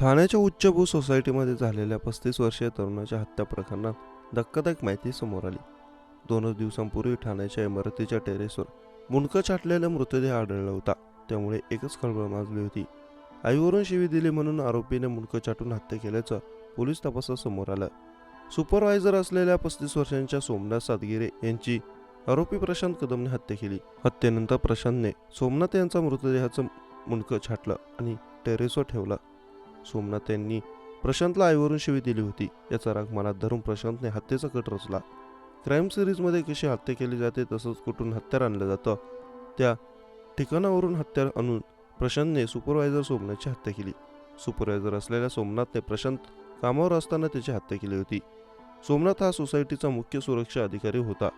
ठाण्याच्या उच्चभू सोसायटीमध्ये झालेल्या 35 वर्षीय तरुणाच्या हत्या प्रकरणात धक्कादायक माहिती समोर आली. 2 दिवसांपूर्वी ठाण्याच्या इमारतीच्या टेरेसवर मुंडकं छाटलेला मृतदेह आढळला होता. त्यामुळे एकच खळबळ माजली होती. आईवरून शिवी दिली म्हणून आरोपीने मुंडकं छाटून हत्या केल्याचं पोलीस तपासात समोर आलं. सुपरवायझर असलेल्या 35 वर्षांच्या सोमनाथ सातगिरे यांची आरोपी प्रशांत कदमने हत्या केली. हत्येनंतर प्रशांतने सोमनाथ यांचा मृतदेहाचं मुंडकं छाटलं आणि टेरेसवर ठेवला. सोमनाथ यांनी प्रशांतला आईवरून शिवी दिली होती. याचा राग मनात धरून प्रशांतने हत्येचा कट रचला. क्राईम सिरीजमध्ये कशी हत्या केली जाते तसंच कुठून हत्यार आणलं जातं त्या ठिकाणावरून हत्यार आणून प्रशांतने सुपरवायझर सोमनाथची हत्या केली. सुपरवायझर असलेल्या सोमनाथने प्रशांत कामावर असताना त्याची हत्या केली होती. सोमनाथ हा सोसायटीचा मुख्य सुरक्षा अधिकारी होता.